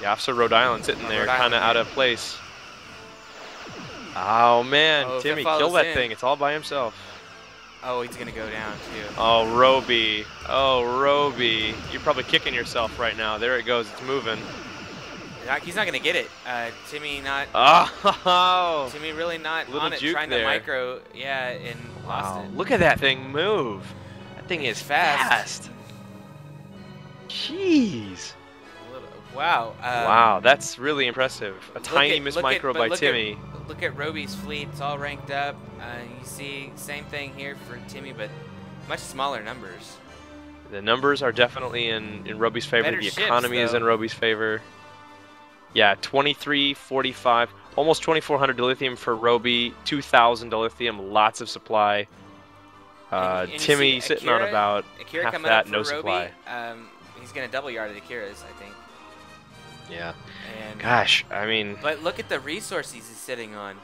Yeah, so Rhode Island sitting there kind of out of place. Oh, man. Oh, Timmy, kill that thing. It's all by himself. Oh, he's going to go down, too. Oh, Robe. Oh, Robe. You're probably kicking yourself right now. There it goes. It's moving. He's not going to get it. Timmy not. Oh. Timmy really not Little on it, juke trying there. to micro. Yeah, and lost it. Look at that thing move. That thing is fast. Jeez. Wow. Wow, that's really impressive. A tiny miss micro by Timmy. Look at Roby's fleet. It's all ranked up. You see, same thing here for Timmy, but much smaller numbers. The numbers are definitely in Roby's favor. Better the ships, economy is in Roby's favor. Yeah, 2345, almost 2,400 dilithium for Robe, 2,000 dilithium, lots of supply. And Timmy sitting on about half that, no supply. He's going to double yard at Akira's, I think. Yeah. And gosh, I mean. But look at the resources he's sitting on.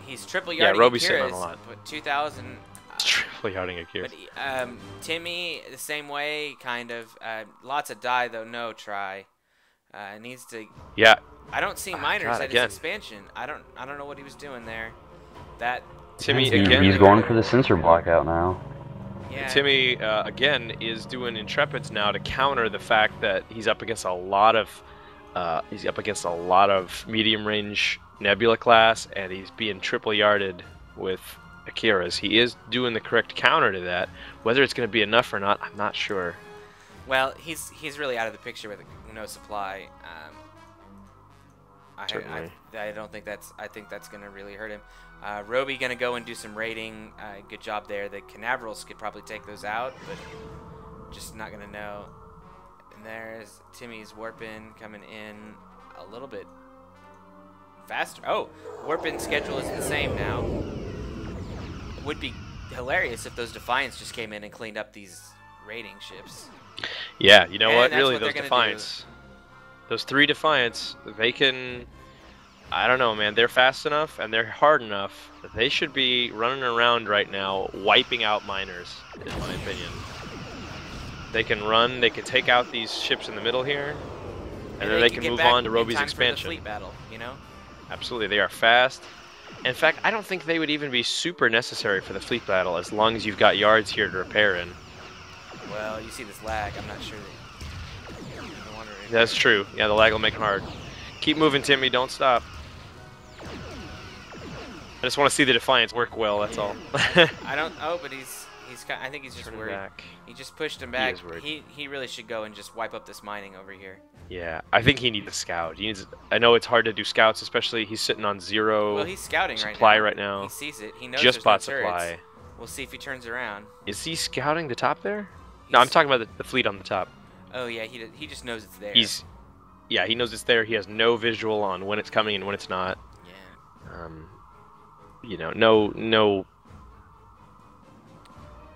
He's triple yarding. Yeah, Roby's Akira's, sitting on a lot. But 2,000. Triple yarding Akira's. But Timmy the same way, kind of. Lots of die though, no try. Needs to. Yeah. I don't see miners at his expansion. I don't know what he was doing there. That. Timmy again. He's going for the sensor blackout now. Yeah. Timmy again is doing Intrepids now to counter the fact that he's up against a lot of medium range Nebula class, and he's being triple yarded with Akira's. He is doing the correct counter to that. Whether it's going to be enough or not, I'm not sure. Well, he's really out of the picture with no supply. I don't think that's. I think that's going to really hurt him. Roby going to go and do some raiding. Good job there. The Canaverals could probably take those out, but just not going to know. And there's Timmy's warping coming in a little bit faster. Oh, warping schedule is the same now. It would be hilarious if those Defiants just came in and cleaned up these raiding ships. Yeah, you know what? Really, those Defiants. Those 3 Defiants, they can... I don't know, man. They're fast enough and they're hard enough that they should be running around right now wiping out miners, in my opinion. They can run, they can take out these ships in the middle here, and then they can move on to Roby's expansion. Fleet battle, you know? Absolutely, they are fast. In fact, I don't think they would even be super necessary for the fleet battle as long as you've got yards here to repair in. Well, you see this lag, I'm not sure that... That's true. Yeah, the lag will make it hard. Keep moving, Timmy. Don't stop. I just want to see the Defiance work well. That's all. I don't. Oh, but I think he's just worried. Back. He just pushed him back. He really should go and just wipe up this mining over here. Yeah, I think he needs a scout. He needs. I know it's hard to do scouts, especially he's sitting on 0. Well, he's scouting supply right now. He sees it. He knows just bought no turrets. supply. We'll see if he turns around. Is he scouting the top there? No, I'm talking about the fleet on the top. Oh yeah, he just knows it's there. Yeah, he knows it's there. He has no visual on when it's coming and when it's not. Yeah. You know,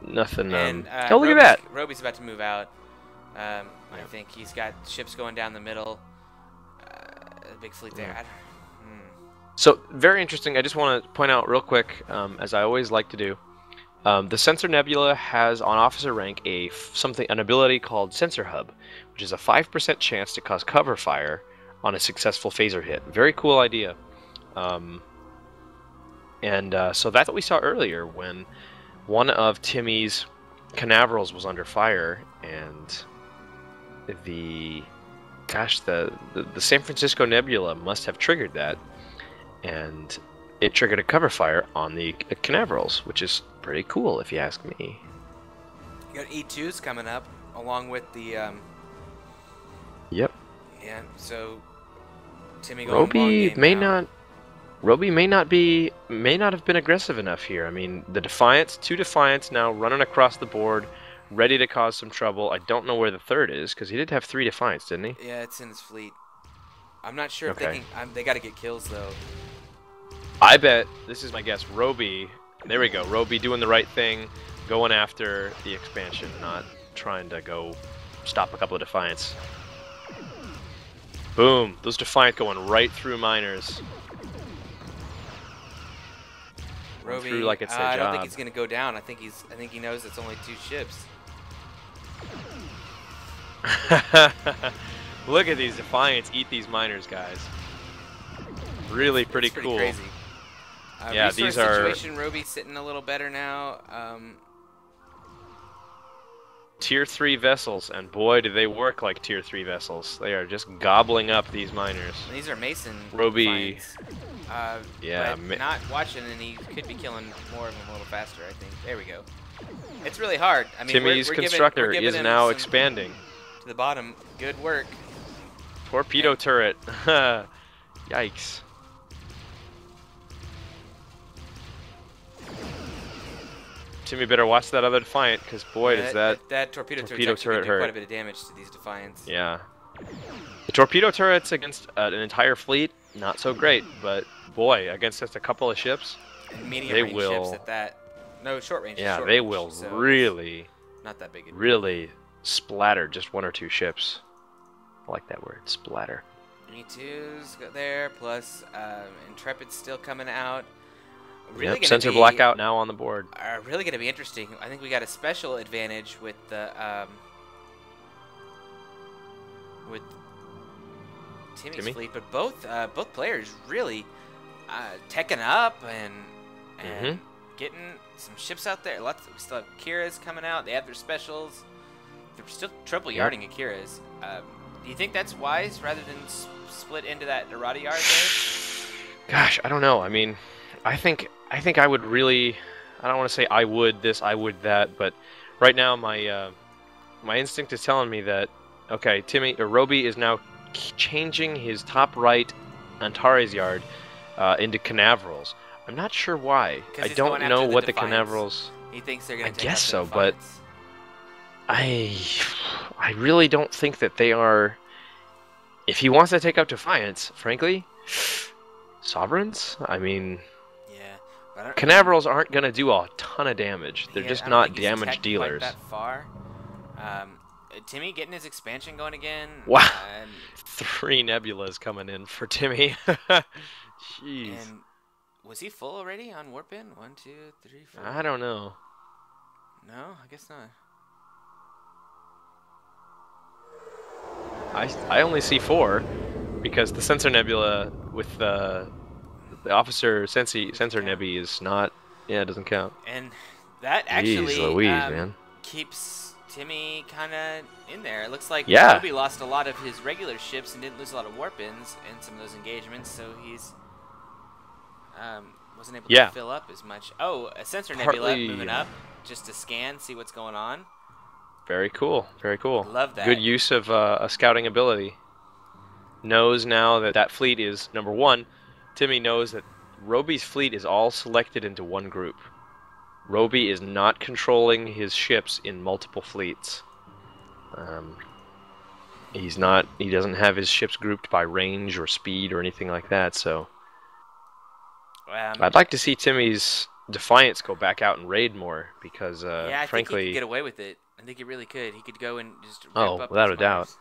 nothing. And, oh, look at that! Roby's about to move out. I think he's got ships going down the middle. A big fleet there. So very interesting. I just want to point out real quick, as I always like to do. The Sensor Nebula has on officer rank an ability called Sensor Hub, which is a 5% chance to cause cover fire on a successful phaser hit. Very cool idea. So that's what we saw earlier when one of Timmy's Canaverals was under fire, and the San Francisco Nebula must have triggered that, and it triggered a cover fire on the Canaverals, which is pretty cool if you ask me. You got E2s coming up along with the Yep. Yeah, so Timmy going Robe may not have been aggressive enough here. I mean, the Defiants, 2 Defiants now running across the board, ready to cause some trouble. I don't know where the 3rd is because he did have 3 Defiants, didn't he? Yeah, it's in his fleet. I'm not sure if they can. They got to get kills though. I bet, this is my guess, Robe, there we go, Robe doing the right thing, going after the expansion, not trying to go stop a couple of Defiants. Boom, those Defiants going right through miners. Robe, through like it's their job. I don't think he's gonna go down. I think he knows it's only 2 ships. Look at these Defiants eat these miners, guys. Really pretty cool. Crazy. Yeah, these are... situation, Roby's sitting a little better now. Tier 3 vessels, and boy, do they work like Tier 3 vessels. They are just gobbling up these miners. And these are Mason Roby... yeah, but not watching, and he could be killing more of them a little faster, I think. There we go. It's really hard. I mean, Timmy's constructor is now expanding. To the bottom. Good work. Torpedo turret. Yikes. Timmy better watch that other Defiant, because boy, does that torpedo turret hurt. Quite a bit of damage to these Defiants. Yeah. The torpedo turrets against an entire fleet, not so great, but boy, against just a couple of ships, and medium range ships at that. No, short range. Yeah, short they range, will so really, not that big. Really splatter just one or two ships. I like that word, splatter. E2s go there, plus Intrepid's still coming out. Really yep, sensor blackout now on the board. Really going to be interesting. I think we got a special advantage with the Timmy's fleet, but both players really teching up and getting some ships out there. We still have Kira's coming out. They have their specials. They're still triple yarding Akira's. Do you think that's wise rather than split into that Armada yard there? Gosh, I don't know. I mean, I think I would really, I don't want to say I would this, I would that, but right now my my instinct is telling me that okay, Roby is now changing his top right Antares yard into Canaverals. I'm not sure why. I don't know what the Canaverals. He thinks they're going to. I guess so, but I really don't think that they are. If he wants to take out Defiance, frankly, Sovereigns. I mean. Canaverals aren't going to do a ton of damage. They're just not damage dealers. That far. Timmy getting his expansion going again. Wow. 3 nebulas coming in for Timmy. Jeez. And was he full already on warp in? 1, 2, 3, 4. I don't know. No, I guess not. I only see 4 because the sensor nebula with the officer sensor nebby is not. Yeah, it doesn't count. And that actually Jeez Louise, man. Keeps Timmy kind of in there. It looks like yeah. Roby lost a lot of his regular ships and didn't lose a lot of warp-ins in some of those engagements, so he's wasn't able to fill up as much. Oh, a sensor nebula moving up just to scan, see what's going on. Very cool. Very cool. Love that. Good use of a scouting ability. Knows now that fleet is number 1. Timmy knows that Roby's fleet is all selected into one group. Roby is not controlling his ships in multiple fleets. He doesn't have his ships grouped by range or speed or anything like that, so I'd like to see Timmy's Defiance go back out and raid more because yeah, I frankly think he could get away with it. I think he really could. He could go and just rip up without a doubt.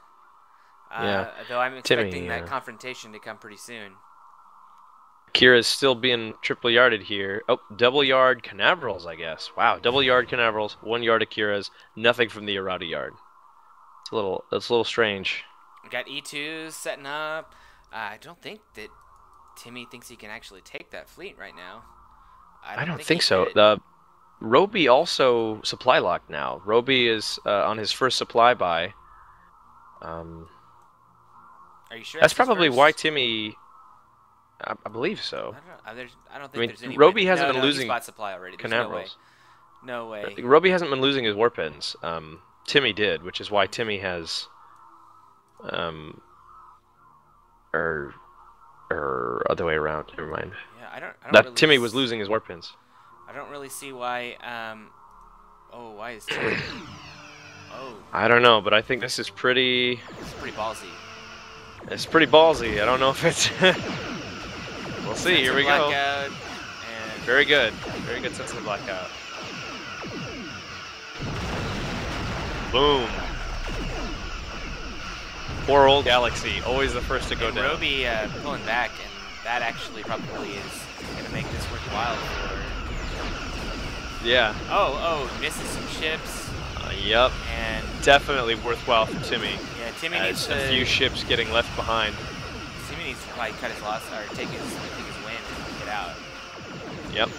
Yeah. Though I'm expecting that confrontation to come pretty soon. Kira's still being triple yarded here. Oh, double yard Canaverals, I guess. Wow, double yard Canaverals, 1 yard Akira's, nothing from the Armada yard. That's a little strange. We got E2s setting up. I don't think that Timmy thinks he can actually take that fleet right now. I don't think so. Roby also supply locked now. Roby is on his first supply buy. Are you sure? That's probably why Timmy. I believe so. I don't think there's any. Roby hasn't been losing spot supply already. Canaverals. No way. Roby hasn't been losing his warp-ins. Timmy did, which is why Timmy has, or other way around. Never mind. Yeah, I don't really Timmy was losing his warp-ins. I don't really see why. Oh, why is Timmy? Oh. I don't know, but I think this is pretty. It's pretty ballsy. It's pretty ballsy. I don't know if it's. We'll see. Here we go. Very good. Very good sense of blackout. Boom. Poor old Galaxy. Always the first to go down. Roby pulling back, and that actually probably is going to make this worthwhile for. Yeah. Oh, misses some ships. Yep. And definitely worthwhile for Timmy. Yeah, Timmy needs to, a few ships getting left behind. Timmy needs to probably cut his loss or take his win and get out. Yep.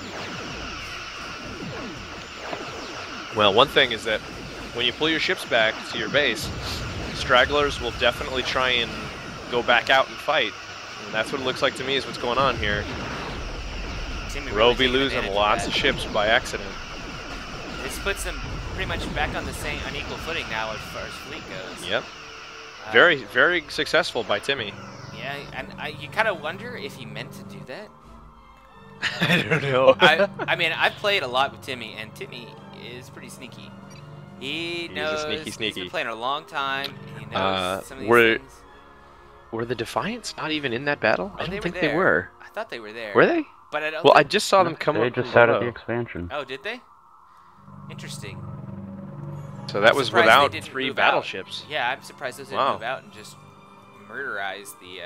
Well, one thing is that when you pull your ships back to your base, stragglers will definitely try and go back out and fight. And that's what it looks like to me is what's going on here. Robe losing lots of ships by accident. This puts them pretty much back on the same unequal footing now as far as fleet goes. Yep. Very, very successful by Timmy. Yeah, and you kind of wonder if he meant to do that. I don't know. I mean, I've played a lot with Timmy, and Timmy is pretty sneaky. He's knows. He's been playing a long time. And he knows some of these things. Were the Defiants not even in that battle? Oh, I don't think they were. I thought they were there. Were they? But I don't. Well, I just saw them come up. They just started the expansion. Oh, did they? Interesting. So that was without 3 battleships. Yeah, I'm surprised those didn't move out and just murderize the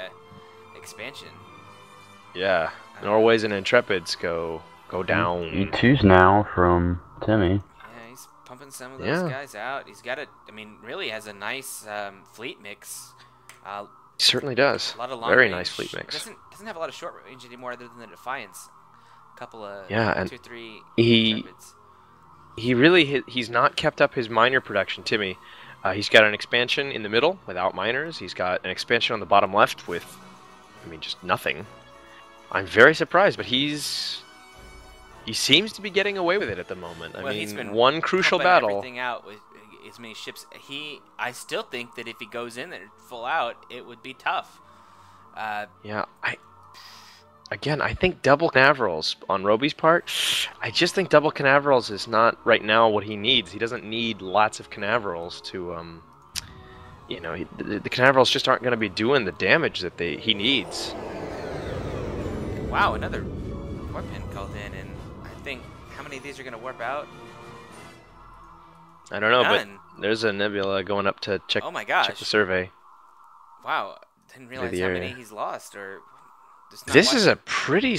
expansion. Yeah, Norways and Intrepids go down. E2s now from Timmy. Yeah, he's pumping some of those guys out. He's got I mean, really has a nice fleet mix. He certainly does. A lot of long Very range. nice fleet mix. Doesn't have a lot of short range anymore other than the Defiance. A couple of 2 or 3 Intrepids. He's not kept up his miner production, Timmy. He's got an expansion in the middle without miners. He's got an expansion on the bottom left with, I mean, just nothing. I'm very surprised, but he seems to be getting away with it at the moment. I mean, he's been one crucial battle. Everything out with as many ships. I still think that if he goes in there full out, it would be tough. Yeah, I think double Canaverals on Roby's part. I just think double Canaverals is not right now what he needs. He doesn't need lots of Canaverals to, you know, the Canaverals just aren't going to be doing the damage that he needs. Wow, another warp pin called in, and I think how many of these are going to warp out? I don't know, None. but there's a nebula going up to check. Oh my gosh! Check the survey. Wow, didn't realize how many he's lost or. This is a pretty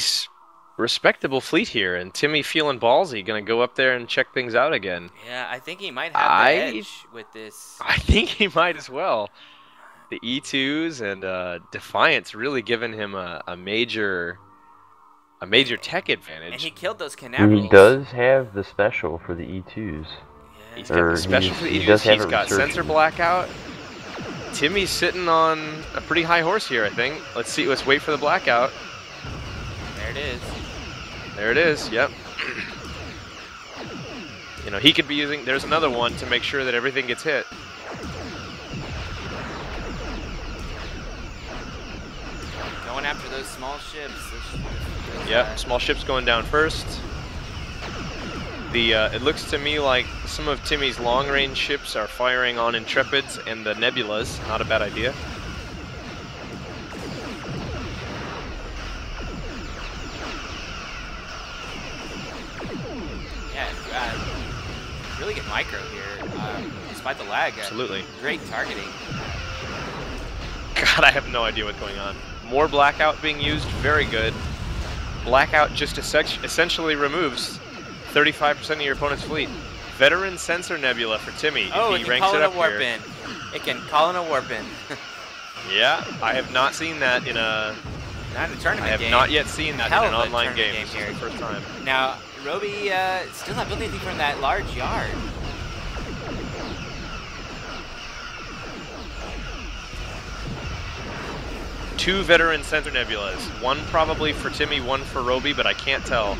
respectable fleet here, and Timmy feeling ballsy, gonna go up there and check things out again. Yeah, I think he might have the edge with this. I think he might as well. The E2s and Defiance really giving him a major tech advantage. And he killed those Canaverals. He does have the special for the E2s. Yeah. He's got the special for the E2s. He's got sensor blackout. Timmy's sitting on a pretty high horse here, I think. Let's see. Let's wait for the blackout. There it is. There it is. Yep. You know, he could be using. There's another one to make sure that everything gets hit. Going after those small ships. Yep. Small ships going down first. It looks to me like some of Timmy's long-range ships are firing on Intrepids and the Nebulas. Not a bad idea. Yeah, really good micro here, despite the lag. Absolutely. Great targeting. God, I have no idea what's going on. More blackout being used. Very good. Blackout just essentially removes 35% of your opponent's fleet. Veteran Sensor Nebula for Timmy. Oh, if he it ranks can call it in up a warp here. in. It can call in a warp in. Yeah, I have not seen that in a... Not in a tournament game. I have not yet seen that in an online game. This here. is the first time. Now, Roby still not building anything from that large yard. Two Veteran Sensor Nebulas. One probably for Timmy, one for Roby, but I can't tell.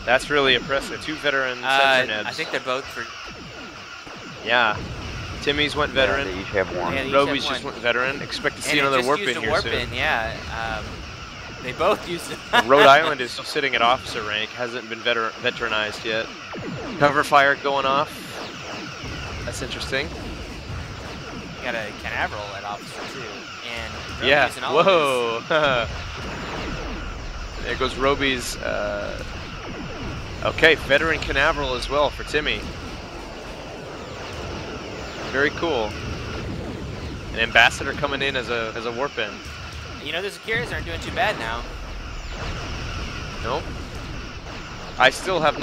That's really impressive. Two Veteran Sensor Nebs. I think they're both for... Yeah. Timmy's went Veteran. Yeah, they each have one. Yeah, Roby's just went Veteran. Expect to see another warp in here soon. Yeah. They both used it. Rhode Island is still sitting at officer rank. Hasn't been veteranized yet. Cover fire going off. That's interesting. You got a Canaveral at officer too. And Roby's yeah. and all Whoa. There goes Roby's. Okay, veteran Canaveral as well for Timmy. Very cool. An ambassador coming in as a warp in. You know, the Zakiras aren't doing too bad now. Nope. I still have